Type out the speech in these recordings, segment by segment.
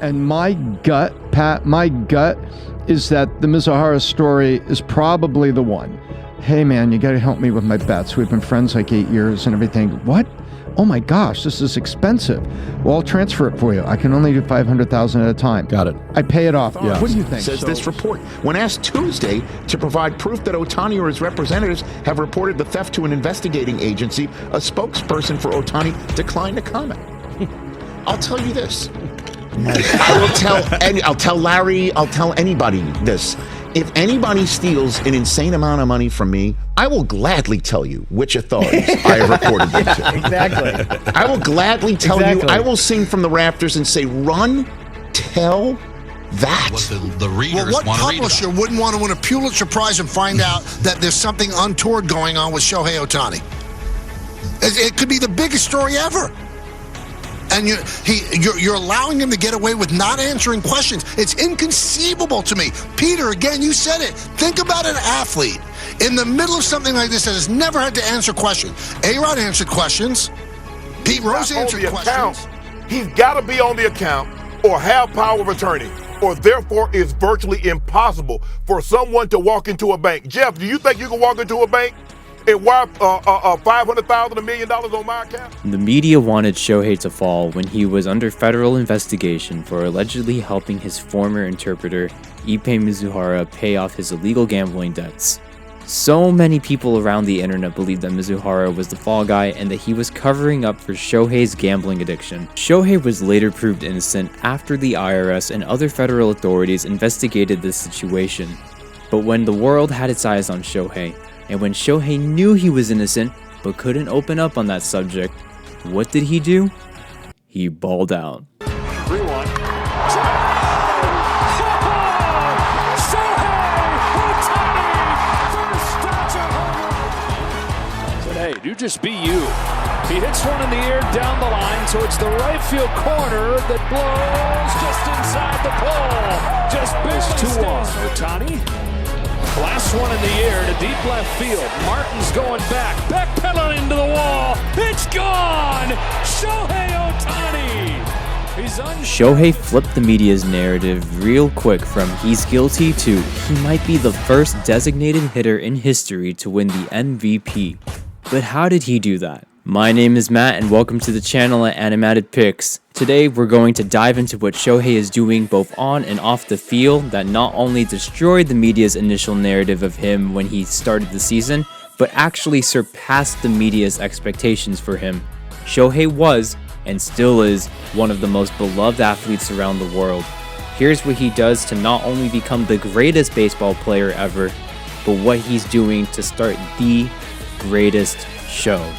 And my gut, Pat, is that the Mizuhara story is probably the one. Hey man, you got to help me with my bets. We've been friends like 8 years and everything. What? Oh my gosh, this is expensive. Well, I'll transfer it for you. I can only do $500,000 at a time. Got it. I pay it off. Yeah. What do you think? Says this report. When asked Tuesday to provide proof that Ohtani or his representatives have reported the theft to an investigating agency, a spokesperson for Ohtani declined to comment. I'll tell you this. I'll tell Larry, I'll tell anybody this. If anybody steals an insane amount of money from me, I will gladly tell you which authorities I have reported them to. Exactly. I will gladly tell you, I will sing from the rafters and say, run, tell that. What the readers what want to read publisher about. wouldn't want to win a Pulitzer Prize and find out that there's something untoward going on with Shohei Ohtani? It could be the biggest story ever. And you're allowing him to get away with not answering questions. It's inconceivable to me. Peter, again, you said it. Think about an athlete in the middle of something like this that has never had to answer questions. A-Rod answered questions. Pete Rose answered questions. He's got to be on the account or have power of attorney, or therefore it's virtually impossible for someone to walk into a bank. Jeff, do you think you can walk into a bank and wire $500,000, $1 million on my account? The media wanted Shohei to fall when he was under federal investigation for allegedly helping his former interpreter, Ippei Mizuhara, pay off his illegal gambling debts. So many people around the internet believed that Mizuhara was the fall guy and that he was covering up for Shohei's gambling addiction. Shohei was later proved innocent after the IRS and other federal authorities investigated this situation. But when the world had its eyes on Shohei, and when Shohei knew he was innocent but couldn't open up on that subject, what did he do? He balled out. 3-1. Shohei Ohtani! First Dodger home run! Said, hey, you just be you. He hits one in the air down the line towards the right field corner that blows just inside the pole. Just barely stays. Ohtani. Last one in the air to deep left field. Martin's going backpedaling into the wall. It's gone! Shohei Ohtani! He's Shohei flipped the media's narrative real quick from he's guilty to he might be the first designated hitter in history to win the MVP. But how did he do that? My name is Matt and welcome to the channel at Animated Picks. Today we're going to dive into what Shohei is doing both on and off the field that not only destroyed the media's initial narrative of him when he started the season, but actually surpassed the media's expectations for him. Shohei was, and still is, one of the most beloved athletes around the world. Here's what he does to not only become the greatest baseball player ever, but what he's doing to start the greatest show.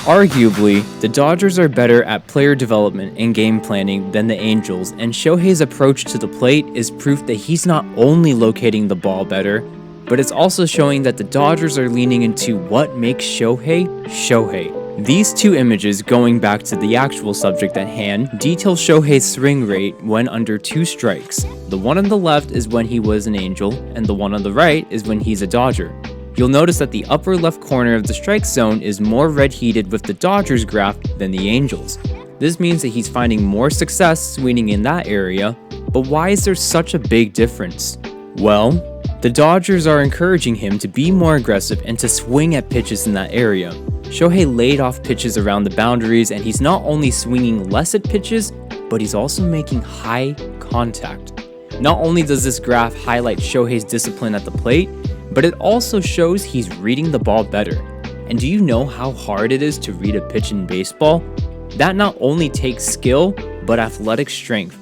Arguably, the Dodgers are better at player development and game planning than the Angels, and Shohei's approach to the plate is proof that he's not only locating the ball better, but it's also showing that the Dodgers are leaning into what makes Shohei, Shohei. These two images, going back to the actual subject at hand, detail Shohei's swing rate when under 2 strikes. The one on the left is when he was an Angel, and the one on the right is when he's a Dodger. You'll notice that the upper left corner of the strike zone is more red-heated with the Dodgers graph than the Angels. This means that he's finding more success swinging in that area, but why is there such a big difference? Well, the Dodgers are encouraging him to be more aggressive and to swing at pitches in that area. Shohei laid off pitches around the boundaries and he's not only swinging less at pitches, but he's also making high contact. Not only does this graph highlight Shohei's discipline at the plate, but it also shows he's reading the ball better. And do you know how hard it is to read a pitch in baseball? That not only takes skill, but athletic strength.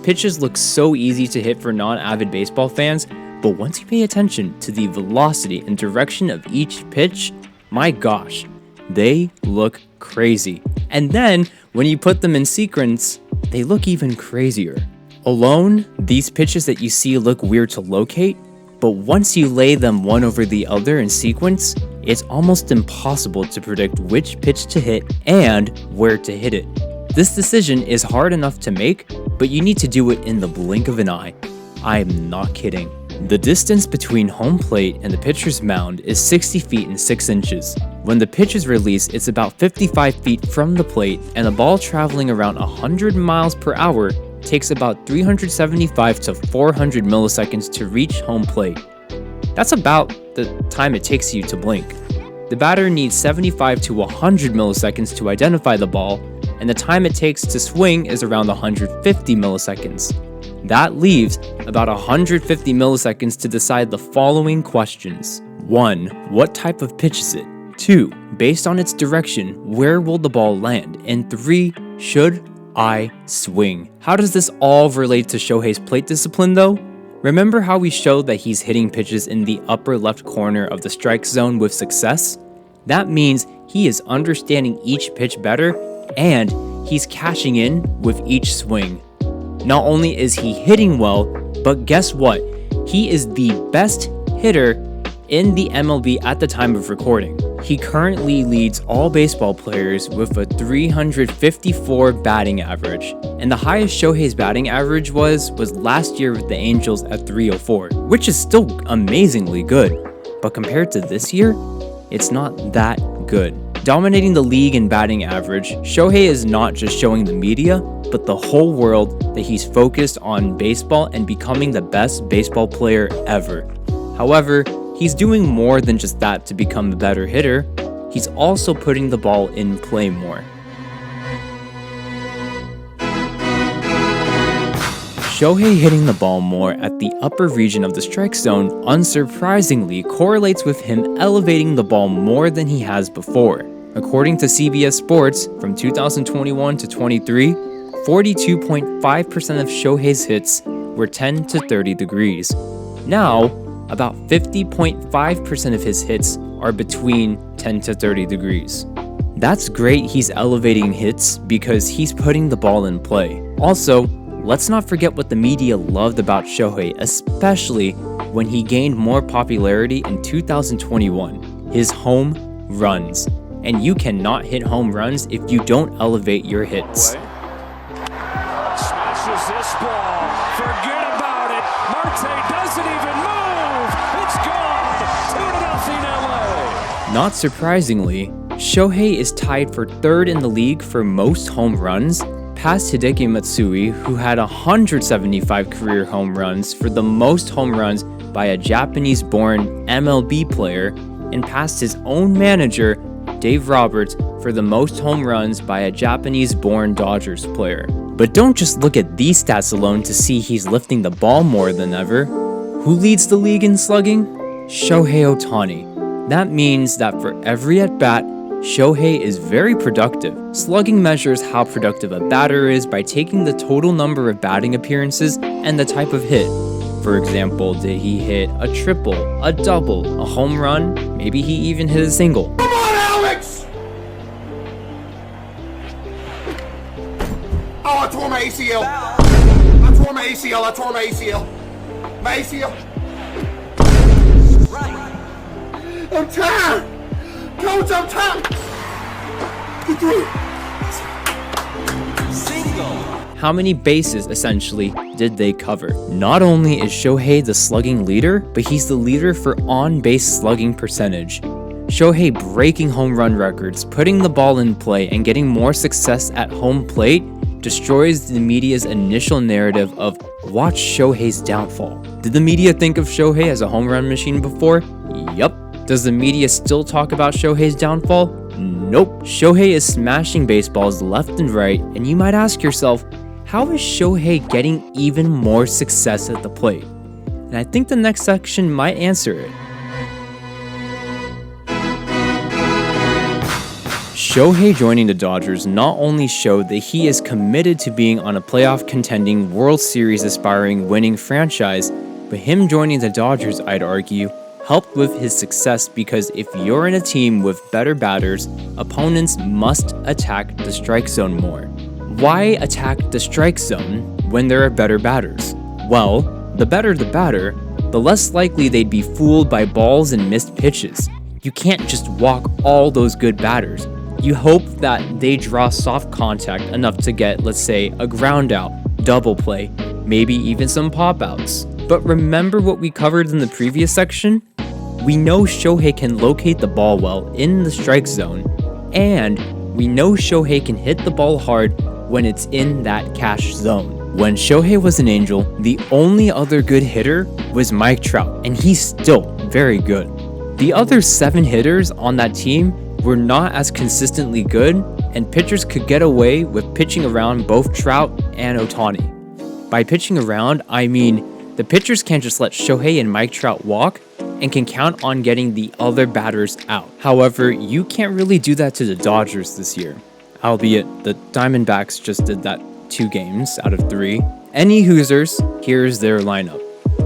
Pitches look so easy to hit for non-avid baseball fans, but once you pay attention to the velocity and direction of each pitch, my gosh, they look crazy. And then, when you put them in sequence, they look even crazier. Alone, these pitches that you see look weird to locate, but once you lay them one over the other in sequence, it's almost impossible to predict which pitch to hit and where to hit it. This decision is hard enough to make, but you need to do it in the blink of an eye. I am not kidding. The distance between home plate and the pitcher's mound is 60 feet and 6 inches. When the pitch is released, it's about 55 feet from the plate, and the ball traveling around 100 miles per hour takes about 375 to 400 milliseconds to reach home plate. That's about the time it takes you to blink. The batter needs 75 to 100 milliseconds to identify the ball, and the time it takes to swing is around 150 milliseconds. That leaves about 150 milliseconds to decide the following questions. 1. What type of pitch is it? 2. Based on its direction, where will the ball land? And 3. Should I swing? How does this all relate to Shohei's plate discipline though? Remember how we showed that he's hitting pitches in the upper left corner of the strike zone with success? That means he is understanding each pitch better and he's cashing in with each swing. Not only is he hitting well, but guess what? He is the best hitter in the MLB at the time of recording. He currently leads all baseball players with a 354 batting average, and the highest Shohei's batting average was last year with the Angels at 304, which is still amazingly good, but compared to this year, it's not that good. Dominating the league in batting average, Shohei is not just showing the media, but the whole world that he's focused on baseball and becoming the best baseball player ever. However, he's doing more than just that to become a better hitter. He's also putting the ball in play more. Shohei hitting the ball more at the upper region of the strike zone unsurprisingly correlates with him elevating the ball more than he has before. According to CBS Sports, from 2021 to 23, 42.5% of Shohei's hits were 10 to 30 degrees. Now, about 50.5% of his hits are between 10 to 30 degrees. That's great he's elevating hits because he's putting the ball in play. Also, let's not forget what the media loved about Shohei, especially when he gained more popularity in 2021, his home runs. And you cannot hit home runs if you don't elevate your hits. Smashes this ball. Forget about it. Marte doesn't even move. It's gone. 2-0 LA. Not surprisingly, Shohei is tied for third in the league for most home runs, past Hideki Matsui, who had 175 career home runs for the most home runs by a Japanese-born MLB player, and past his own manager, Dave Roberts, for the most home runs by a Japanese-born Dodgers player. But don't just look at these stats alone to see he's lifting the ball more than ever. Who leads the league in slugging? Shohei Ohtani. That means that for every at-bat, Shohei is very productive. Slugging measures how productive a batter is by taking the total number of batting appearances and the type of hit. For example, did he hit a triple, a double, a home run? Maybe he even hit a single. Come on, Alex! Oh, I tore my ACL. I tore my ACL. My ACL. I'm tired. Coach, I'm tired. Get through it. How many bases, essentially, did they cover? Not only is Shohei the slugging leader, but he's the leader for on-base slugging percentage. Shohei breaking home run records, putting the ball in play, and getting more success at home plate destroys the media's initial narrative of watch Shohei's downfall. Did the media think of Shohei as a home run machine before? Yup. Does the media still talk about Shohei's downfall? Nope. Shohei is smashing baseballs left and right, and you might ask yourself, how is Shohei getting even more success at the plate? And I think the next section might answer it. Shohei joining the Dodgers not only showed that he is committed to being on a playoff contending, World Series aspiring, winning franchise, but him joining the Dodgers, I'd argue, helped with his success because if you're in a team with better batters, opponents must attack the strike zone more. Why attack the strike zone when there are better batters? Well, the better the batter, the less likely they'd be fooled by balls and missed pitches. You can't just walk all those good batters. You hope that they draw soft contact enough to get, let's say, a ground out, double play, maybe even some pop outs. But remember what we covered in the previous section? We know Shohei can locate the ball well in the strike zone, and we know Shohei can hit the ball hard when it's in that cash zone. When Shohei was an Angel, the only other good hitter was Mike Trout, and he's still very good. The other 7 hitters on that team were not as consistently good, and pitchers could get away with pitching around both Trout and Ohtani. By pitching around, I mean the pitchers can't just let Shohei and Mike Trout walk and can count on getting the other batters out. However, you can't really do that to the Dodgers this year, albeit the Diamondbacks just did that 2 games out of 3. Any Hoosers, here's their lineup.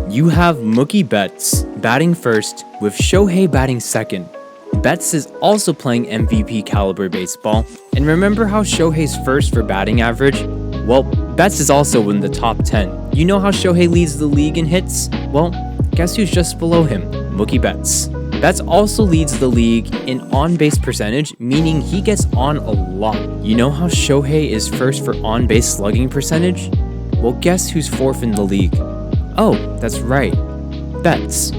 You have Mookie Betts batting first with Shohei batting second. Betts is also playing MVP caliber baseball, and remember how Shohei's first for batting average? Well, Betts is also in the top 10. You know how Shohei leads the league in hits? Well, guess who's just below him? Mookie Betts. Betts also leads the league in on-base percentage, meaning he gets on a lot. You know how Shohei is first for on-base slugging percentage? Well, guess who's 4th in the league? Oh, that's right, Betts.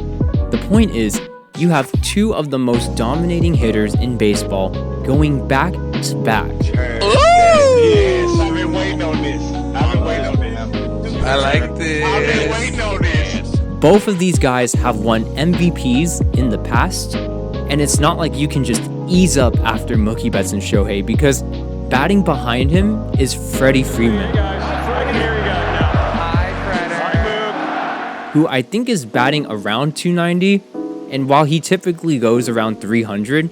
The point is, you have 2 of the most dominating hitters in baseball going back to back. Yes, I've been waiting on this. I like this. I've been waiting on this. Both of these guys have won MVPs in the past, and it's not like you can just ease up after Mookie Betts and Shohei, because batting behind him is Freddie Freeman, who I think is batting around 290, and while he typically goes around 300,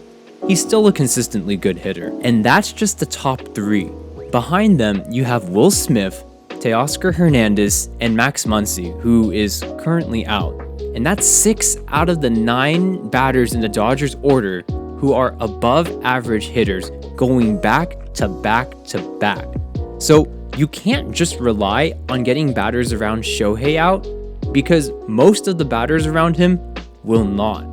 he's still a consistently good hitter. And that's just the top 3. Behind them, you have Will Smith, Teoscar Hernandez, and Max Muncy, who is currently out. And that's 6 out of the 9 batters in the Dodgers order who are above average hitters going back to back to back. So you can't just rely on getting batters around Shohei out, because most of the batters around him will not.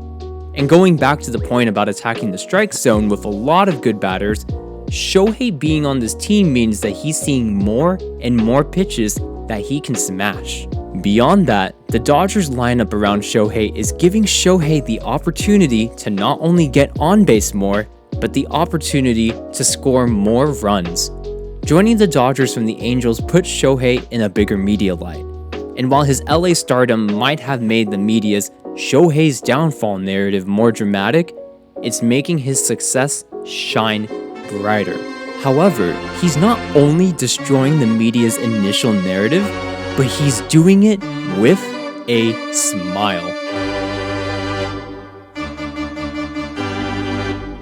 And going back to the point about attacking the strike zone with a lot of good batters, Shohei being on this team means that he's seeing more and more pitches that he can smash. Beyond that, the Dodgers lineup around Shohei is giving Shohei the opportunity to not only get on base more, but the opportunity to score more runs. Joining the Dodgers from the Angels puts Shohei in a bigger media light. And while his LA stardom might have made the media's Shohei's downfall narrative more dramatic, it's making his success shine brighter. However, he's not only destroying the media's initial narrative, but he's doing it with a smile.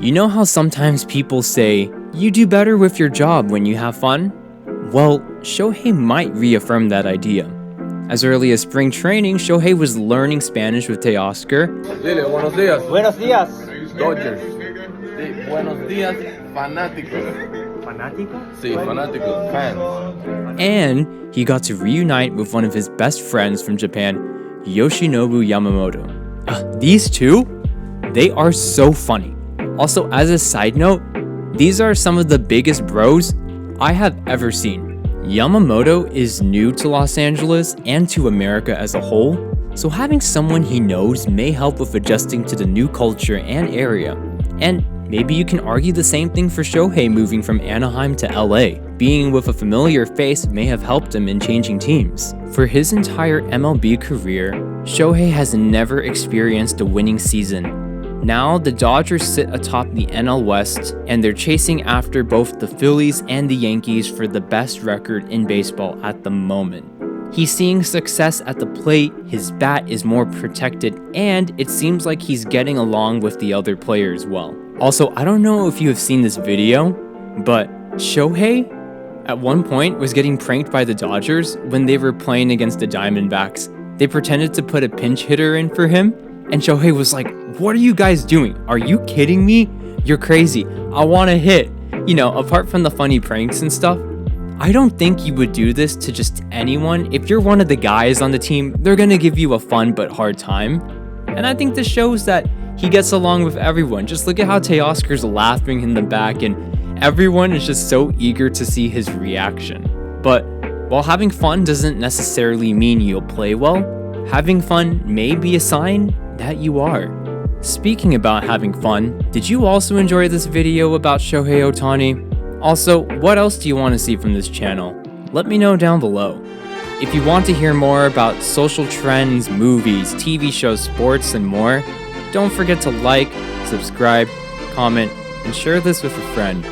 You know how sometimes people say, you do better with your job when you have fun? Well, Shohei might reaffirm that idea. As early as spring training, Shohei was learning Spanish with Teoscar. Dile, buenos días. Buenos días. Dodgers. Sí, buenos días, fanáticos. ¿Fanático? Sí, fanáticos. Fans. And he got to reunite with one of his best friends from Japan, Yoshinobu Yamamoto. These two, they are so funny. Also, as a side note, these are some of the biggest bros I have ever seen. Yamamoto is new to Los Angeles and to America as a whole, so having someone he knows may help with adjusting to the new culture and area. And maybe you can argue the same thing for Shohei moving from Anaheim to LA. Being with a familiar face may have helped him in changing teams. For his entire MLB career, Shohei has never experienced a winning season. Now, the Dodgers sit atop the NL West, and they're chasing after both the Phillies and the Yankees for the best record in baseball at the moment. He's seeing success at the plate, his bat is more protected, and it seems like he's getting along with the other players well. Also, I don't know if you have seen this video, but Shohei, at one point, was getting pranked by the Dodgers when they were playing against the Diamondbacks. They pretended to put a pinch hitter in for him, and Shohei was like, "What are you guys doing? Are you kidding me? You're crazy. I want to hit." You know, apart from the funny pranks and stuff, I don't think you would do this to just anyone. If you're one of the guys on the team, they're going to give you a fun but hard time. And I think this shows that he gets along with everyone. Just look at how Teoscar's laughing in the back, and everyone is just so eager to see his reaction. But while having fun doesn't necessarily mean you'll play well, Having fun may be a sign that you are. Speaking about having fun, did you also enjoy this video about Shohei Ohtani? Also, what else do you want to see from this channel? Let me know down below. If you want to hear more about social trends, movies, TV shows, sports, and more, don't forget to like, subscribe, comment, and share this with a friend.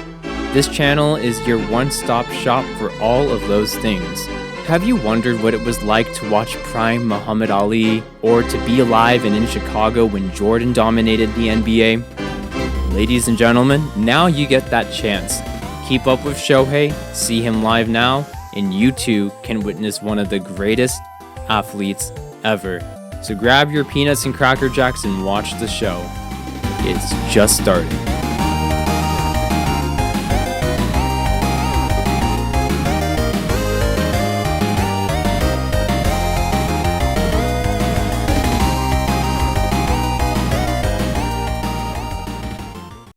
This channel is your one-stop shop for all of those things. Have you wondered what it was like to watch prime Muhammad Ali, or to be alive and in Chicago when Jordan dominated the NBA? Ladies and gentlemen, now you get that chance. Keep up with Shohei, see him live now, and you too can witness one of the greatest athletes ever. So grab your peanuts and Cracker Jacks and watch the show. It's just starting.